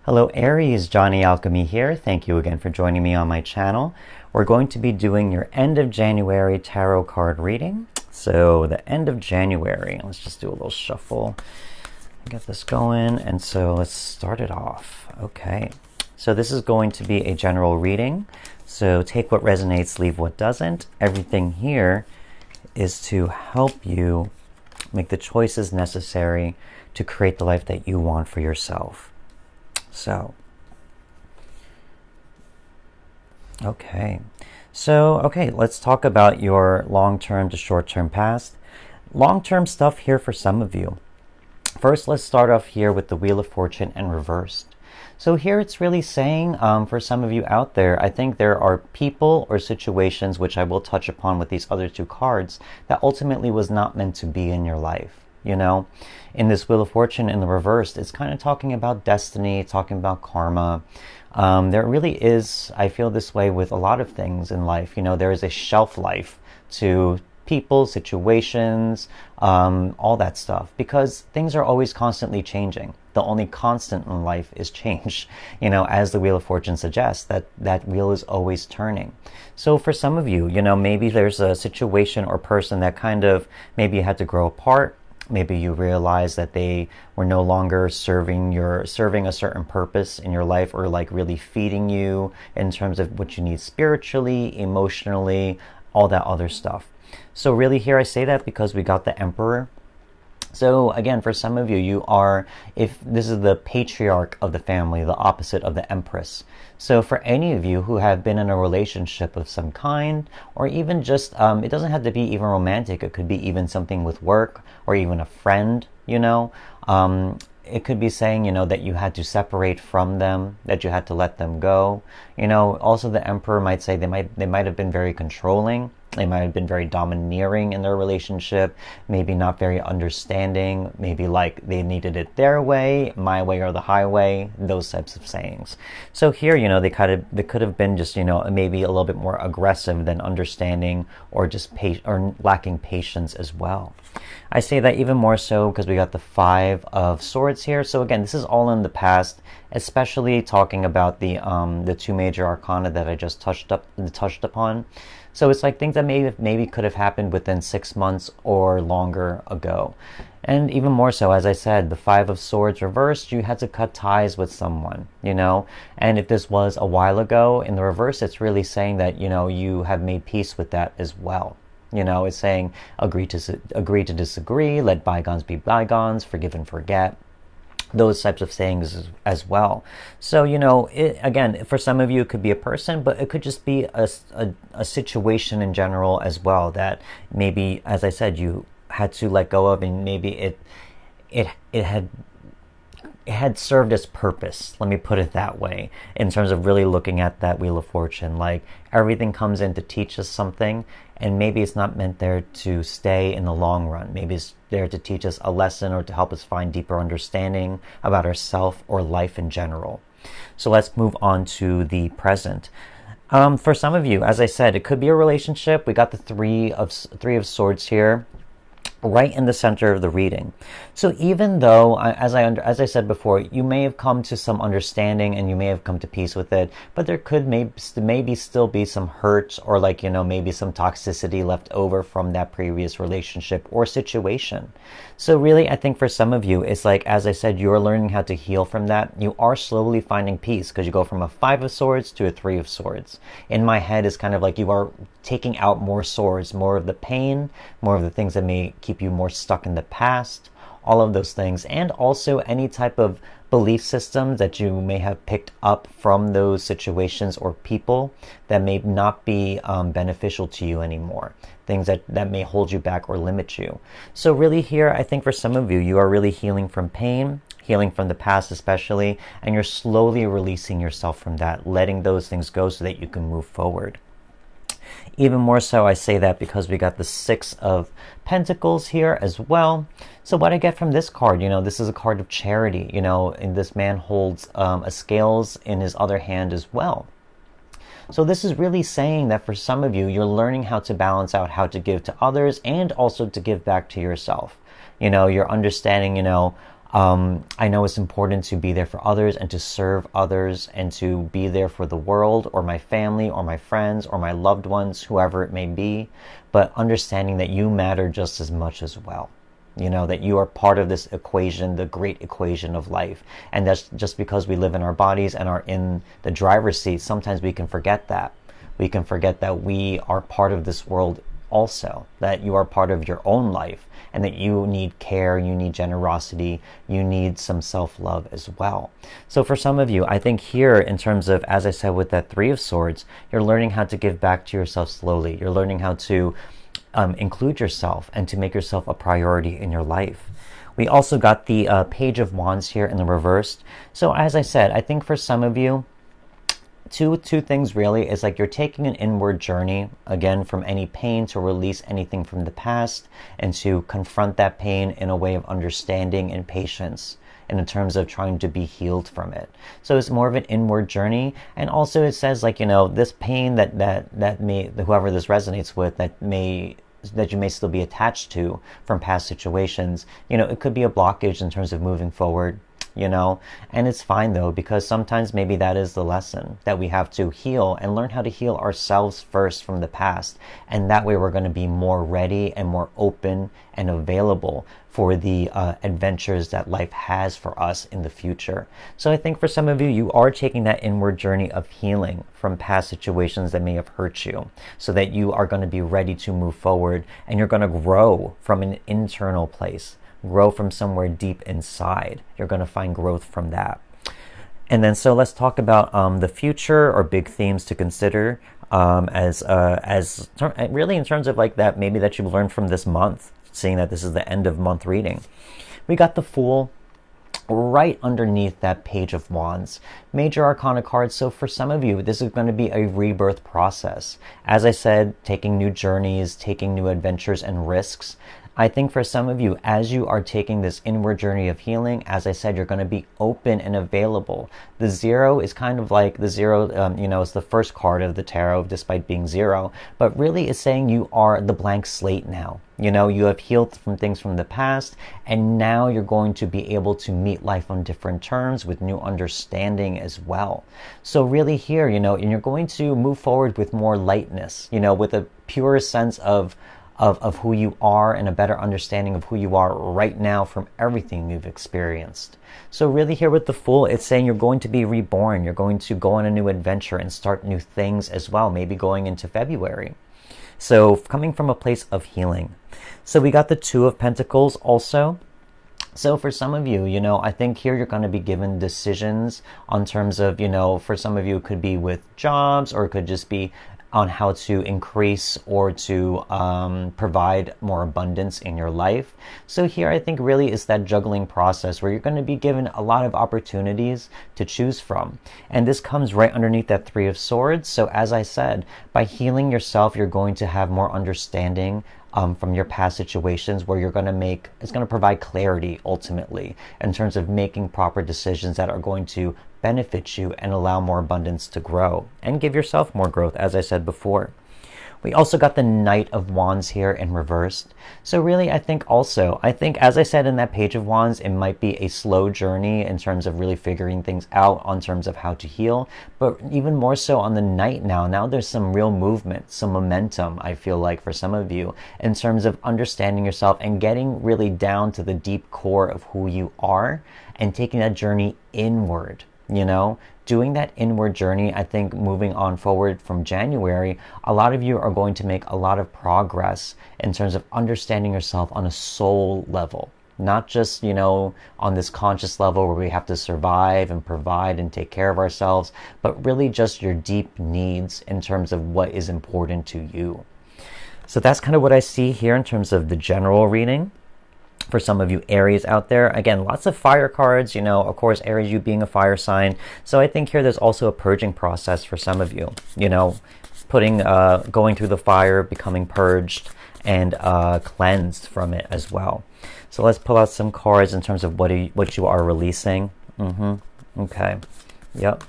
Hello Aries, Johnny Alchemy here. Thank you again for joining me on my channel. We're going to be doing your end of January tarot card reading. So the end of January, let's just do a little shuffle and get this going. And so let's start it off. Okay, so this is going to be a general reading. So take what resonates, leave what doesn't. Everything here is to help you make the choices necessary to create the life that you want for yourself. So, okay, let's talk about your long-term to short-term past. Long-term stuff here for some of you. First, let's start off here with the Wheel of Fortune and reversed. So here it's really saying, for some of you out there, I think there are people or situations, which I will touch upon with these other two cards, that ultimately was not meant to be in your life. You know, in this Wheel of Fortune in the reversed, it's kind of talking about destiny, talking about karma. There really is, I feel this way with a lot of things in life. You know, there is a shelf life to people, situations, all that stuff, because things are always constantly changing. The only constant in life is change, you know, as the Wheel of Fortune suggests, that wheel is always turning. So for some of you, you know, maybe there's a situation or person that kind of, maybe you had to grow apart. Maybe you realize that they were no longer serving a certain purpose in your life, or like really feeding you in terms of what you need spiritually, emotionally, all that other stuff. So really here I say that because we got the Emperor. So again, for some of you, you are, if this is the patriarch of the family, the opposite of the Empress. So for any of you who have been in a relationship of some kind, or even just, it doesn't have to be even romantic. It could be even something with work, or even a friend, you know. It could be saying, you know, that you had to separate from them, that you had to let them go. You know, also the Emperor might say they might have been very controlling. They might have been very domineering in their relationship, maybe not very understanding, maybe like they needed it their way, my way or the highway, those types of sayings. So here, you know, they could have been just, you know, maybe a little bit more aggressive than understanding, or just lacking patience as well. I say that even more so because we got the Five of Swords here. So again, this is all in the past, especially talking about the two major arcana that I just touched upon. So it's like things that maybe could have happened within 6 months or longer ago. And even more so, as I said, the Five of Swords reversed, you had to cut ties with someone, you know. And if this was a while ago, in the reverse, it's really saying that, you know, you have made peace with that as well. You know, it's saying agree to disagree, let bygones be bygones, forgive and forget. Those types of sayings as well. So, you know, again, for some of you, it could be a person, but it could just be a situation in general as well, that maybe, as I said, you had to let go of, and maybe it had served its purpose. Let me put it that way, in terms of really looking at that Wheel of Fortune. Like, everything comes in to teach us something, and maybe it's not meant there to stay in the long run. Maybe it's there to teach us a lesson, or to help us find deeper understanding about ourselves or life in general. So let's move on to the present. For some of you, as I said, it could be a relationship. We got the Three of Swords here, right in the center of the reading. So even though, as I said before, you may have come to some understanding and you may have come to peace with it, but there could maybe still be some hurt, or like, you know, maybe some toxicity left over from that previous relationship or situation. So really, I think for some of you, it's like, as I said, you're learning how to heal from that. You are slowly finding peace, because you go from a Five of Swords to a Three of Swords. In my head, it's kind of like you are taking out more swords, more of the pain, more of the things that may keep you more stuck in the past, all of those things, and also any type of belief systems that you may have picked up from those situations or people that may not be beneficial to you anymore, things that may hold you back or limit you. So really here, I think for some of you, you are really healing from pain, healing from the past especially, and you're slowly releasing yourself from that, letting those things go so that you can move forward. Even more so, I say that because we got the Six of Pentacles here as well. So what I get from this card, you know, this is a card of charity, you know, and this man holds a scales in his other hand as well. So this is really saying that for some of you, you're learning how to balance out how to give to others and also to give back to yourself. You know, you're understanding, you know, I know it's important to be there for others and to serve others and to be there for the world or my family or my friends or my loved ones, whoever it may be, but understanding that you matter just as much as well. You know, that you are part of this equation, the great equation of life. And that's just because we live in our bodies and are in the driver's seat, sometimes we can forget that. We can forget that we are part of this world also, that you are part of your own life, and that you need care, you need generosity, you need some self-love as well. So for some of you, I think here in terms of, as I said with that Three of Swords, you're learning how to give back to yourself slowly. You're learning how to include yourself and to make yourself a priority in your life. We also got the Page of Wands here in the reversed. So as I said, I think for some of you, two things really is like you're taking an inward journey, again, from any pain to release anything from the past and to confront that pain in a way of understanding and patience, and in terms of trying to be healed from it. So it's more of an inward journey. And also it says, like, you know, this pain that may, whoever this resonates with, that you may still be attached to from past situations, you know, it could be a blockage in terms of moving forward, you know. And it's fine though, because sometimes maybe that is the lesson, that we have to heal and learn how to heal ourselves first from the past, and that way we're going to be more ready and more open and available for the adventures that life has for us in the future. So I think for some of you, you are taking that inward journey of healing from past situations that may have hurt you, so that you are going to be ready to move forward, and you're going to grow from an internal place, grow from somewhere deep inside. You're going to find growth from that. And then so let's talk about the future, or big themes to consider really in terms of like that, maybe that you've learned from this month, seeing that this is the end of month reading. We got the Fool right underneath that Page of Wands, major arcana card. So for some of you, this is going to be a rebirth process. As I said, taking new journeys, taking new adventures and risks. I think for some of you, as you are taking this inward journey of healing, as I said, you're going to be open and available. The Zero is kind of like the Zero, you know, is the first card of the tarot, despite being zero, but really is saying you are the blank slate now. You know, you have healed from things from the past, and now you're going to be able to meet life on different terms with new understanding as well. So really here, you know, and you're going to move forward with more lightness, you know, with a pure sense of who you are, and a better understanding of who you are right now from everything you've experienced. So really here with the Fool, it's saying you're going to be reborn. You're going to go on a new adventure and start new things as well, maybe going into February. So coming from a place of healing. So we got the Two of Pentacles also. So for some of you, you know, I think here you're going to be given decisions on terms of, you know, for some of you it could be with jobs, or it could just be on how to increase or to provide more abundance in your life. So here I think really is that juggling process where you're going to be given a lot of opportunities to choose from. And this comes right underneath that Three of Swords. So as I said, by healing yourself, you're going to have more understanding from your past situations, where you're going to make, it's going to provide clarity ultimately in terms of making proper decisions that are going to benefit you and allow more abundance to grow and give yourself more growth, as I said before. We also got the Knight of Wands here in reversed. So really, I think as I said in that Page of Wands, it might be a slow journey in terms of really figuring things out on terms of how to heal. But even more so on the Knight now there's some real movement, some momentum, I feel like, for some of you, in terms of understanding yourself and getting really down to the deep core of who you are and taking that journey inward. You know, doing that inward journey, I think moving on forward from January, a lot of you are going to make a lot of progress in terms of understanding yourself on a soul level. Not just, you know, on this conscious level where we have to survive and provide and take care of ourselves, but really just your deep needs in terms of what is important to you. So that's kind of what I see here in terms of the general reading. For some of you Aries out there, again, lots of fire cards, you know, of course, Aries, you being a fire sign. So I think here there's also a purging process for some of you, you know, going through the fire, becoming purged and cleansed from it as well. So let's pull out some cards in terms of what you are releasing. Okay. Yep.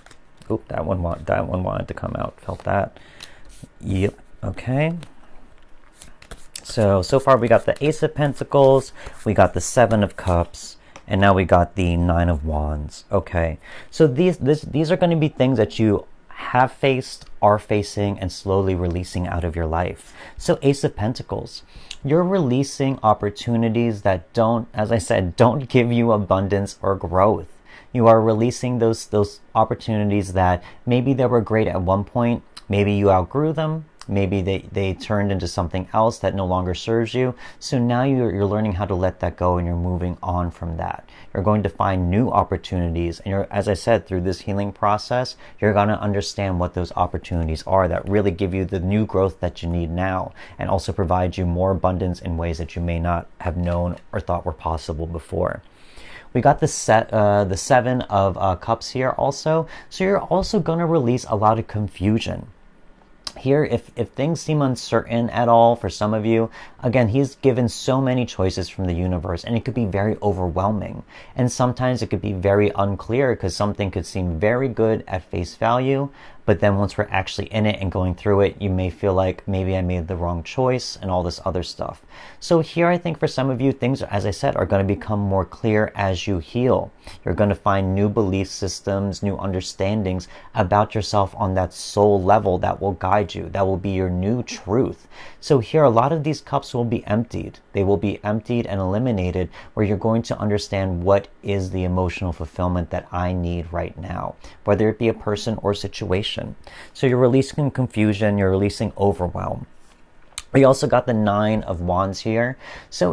Oop, that one wanted to come out. Felt that. Yep. Okay. So far we got the Ace of Pentacles, we got the Seven of Cups, And now we got the Nine of Wands. Okay, so these are going to be things that you have faced, are facing, and slowly releasing out of your life. So Ace of Pentacles, you're releasing opportunities that don't, as I said, don't give you abundance or growth. You are releasing those opportunities that maybe they were great at one point, maybe you outgrew them, maybe they turned into something else that no longer serves you. So now you're learning how to let that go, and you're moving on from that. You're going to find new opportunities, and as I said, through this healing process, you're going to understand what those opportunities are that really give you the new growth that you need now, and also provide you more abundance in ways that you may not have known or thought were possible before. We got the Seven of Cups here also. So you're also going to release a lot of confusion. Here, if things seem uncertain at all for some of you, again, he's given so many choices from the universe, and it could be very overwhelming. And sometimes it could be very unclear, because something could seem very good at face value, but then once we're actually in it and going through it, you may feel like maybe I made the wrong choice and all this other stuff. So here, I think for some of you, things, as I said, are going to become more clear as you heal. You're going to find new belief systems, new understandings about yourself on that soul level that will guide you. That will be your new truth. So here, a lot of these cups will be emptied. They will be emptied and eliminated, where you're going to understand what is the emotional fulfillment that I need right now, whether it be a person or situation. So you're releasing confusion, you're releasing overwhelm. We also got the Nine of Wands here. So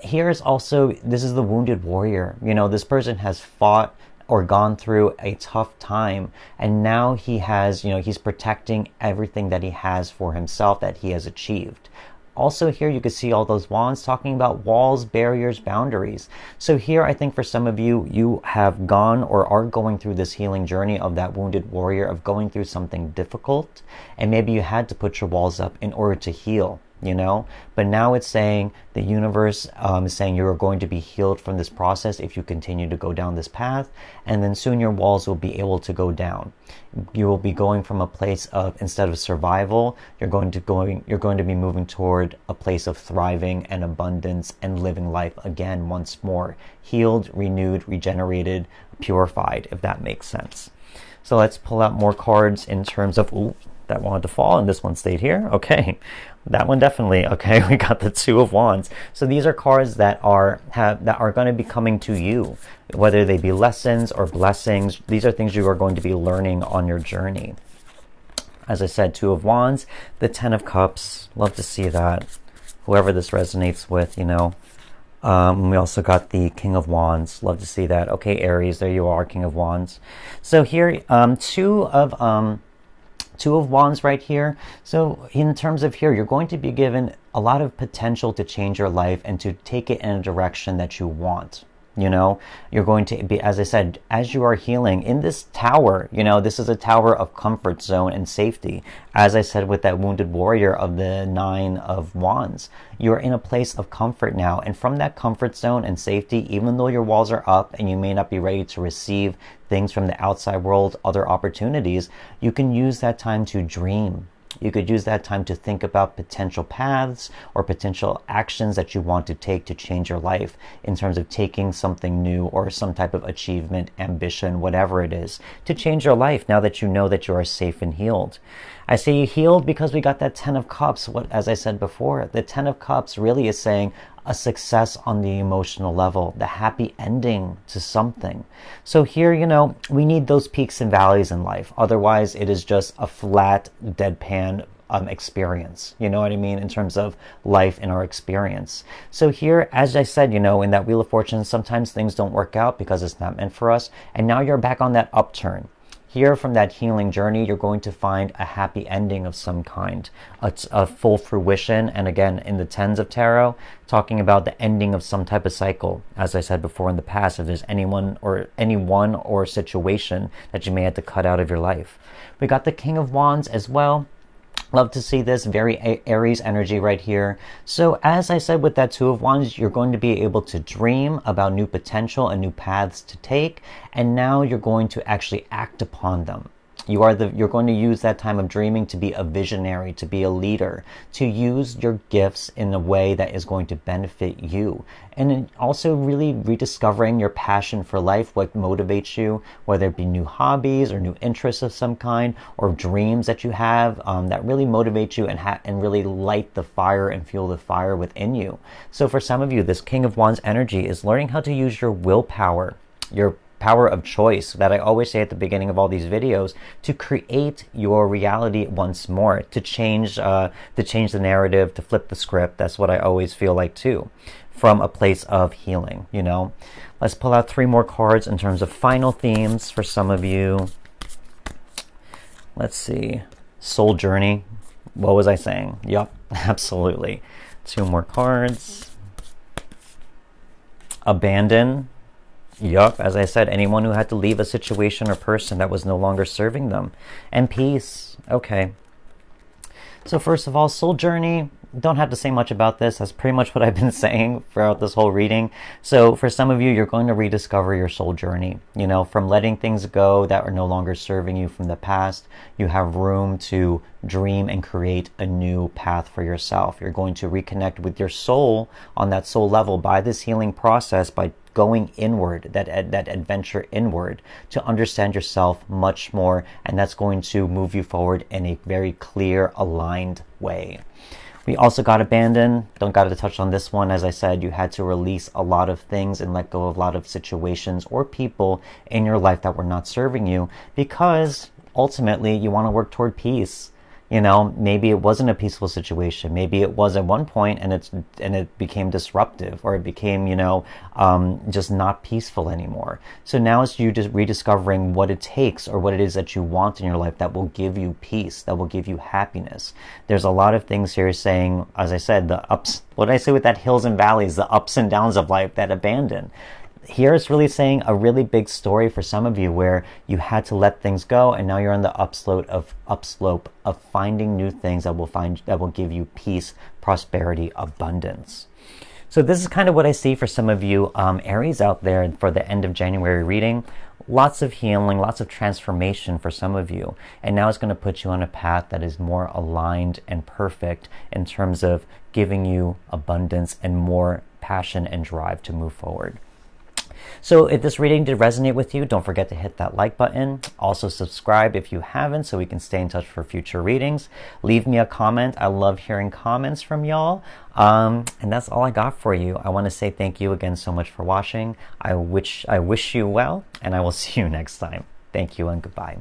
here is also, this is the wounded warrior. You know, this person has fought or gone through a tough time, and now he has, he's protecting everything that he has for himself, that he has achieved. Also here, you can see all those wands talking about walls, barriers, boundaries. So here, I think for some of you, you have gone or are going through this healing journey of that wounded warrior, of going through something difficult, and maybe you had to put your walls up in order to heal. But now it's saying, the universe is saying you are going to be healed from this process if you continue to go down this path, and then soon your walls will be able to go down. You will be going from a place of, instead of survival, you're going to be moving toward a place of thriving and abundance and living life again once more, healed, renewed, regenerated, purified, if that makes sense. So let's pull out more cards in terms of, ooh, that wanted to fall and this one stayed here. Okay, that one definitely. Okay, we got the Two of Wands. So these are cards that are going to be coming to you, whether they be lessons or blessings. These are things you are going to be learning on your journey. As I said, Two of Wands, the Ten of Cups. Love to see that. Whoever this resonates with, we also got the King of Wands. Love to see that. Okay, Aries, there you are, King of Wands. So here, Two of Wands right here. So in terms of here, you're going to be given a lot of potential to change your life and to take it in a direction that you want. You're going to be, as I said, as you are healing in this tower, this is a tower of comfort zone and safety. As I said, with that wounded warrior of the Nine of Wands, you're in a place of comfort now. And from that comfort zone and safety, even though your walls are up and you may not be ready to receive things from the outside world, other opportunities, you can use that time to dream. You could use that time to think about potential paths or potential actions that you want to take to change your life, in terms of taking something new or some type of achievement, ambition, whatever it is, to change your life now that you know that you are safe and healed. I say you healed because we got that Ten of Cups. As I said before, the Ten of Cups really is saying a success on the emotional level, the happy ending to something. So here, we need those peaks and valleys in life. Otherwise, it is just a flat, deadpan experience. You know what I mean? In terms of life and our experience. So here, as I said, in that Wheel of Fortune, sometimes things don't work out because it's not meant for us. And now you're back on that upturn. Here, from that healing journey, you're going to find a happy ending of some kind, a full fruition. And again, in the Tens of Tarot, talking about the ending of some type of cycle. As I said before in the past, if there's anyone or situation that you may have to cut out of your life. We got the King of Wands as well. Love to see this very Aries energy right here. So as I said, with that Two of Wands, you're going to be able to dream about new potential and new paths to take. And now you're going to actually act upon them. You're going to use that time of dreaming to be a visionary, to be a leader, to use your gifts in a way that is going to benefit you. And also really rediscovering your passion for life, what motivates you, whether it be new hobbies or new interests of some kind, or dreams that you have that really motivate you and really light the fire and fuel the fire within you. So for some of you, this King of Wands energy is learning how to use your willpower, your power of choice that I always say at the beginning of all these videos, to create your reality once more, to change the narrative, to flip the script. That's what I always feel like too, from a place of healing, you know. Let's pull out 3 more cards in terms of final themes for some of you. Let's see. Soul journey. What was I saying? Yup, absolutely. 2 more cards. Abandon. Yup, as I said, anyone who had to leave a situation or person that was no longer serving them. And peace. Okay. So first of all, soul journey. Don't have to say much about this. That's pretty much what I've been saying throughout this whole reading. So for some of you, you're going to rediscover your soul journey. You know, from letting things go that are no longer serving you from the past, you have room to dream and create a new path for yourself. You're going to reconnect with your soul on that soul level by this healing process, by going inward, that adventure inward, to understand yourself much more, and that's going to move you forward in a very clear, aligned way. We also got abandoned. Don't got to touch on this one. As I said, you had to release a lot of things and let go of a lot of situations or people in your life that were not serving you, because ultimately you want to work toward peace. You know, maybe it wasn't a peaceful situation. Maybe it was at one point and it became disruptive, or it became, you know, just not peaceful anymore. So now it's you just rediscovering what it takes, or what it is that you want in your life that will give you peace, that will give you happiness. There's a lot of things here saying, as I said, the ups, what did I say with that hills and valleys, the ups and downs of life, that abandon. Here it's really saying a really big story for some of you where you had to let things go, and now you're on the upslope of finding new things that will give you peace, prosperity, abundance. So this is kind of what I see for some of you Aries out there for the end of January reading. Lots of healing, lots of transformation for some of you. And now it's going to put you on a path that is more aligned and perfect in terms of giving you abundance and more passion and drive to move forward. So if this reading did resonate with you, don't forget to hit that like button. Also subscribe if you haven't, so we can stay in touch for future readings. Leave me a comment. I love hearing comments from y'all. And that's all I got for you. I want to say thank you again so much for watching. I wish you well, and I will see you next time. Thank you and goodbye.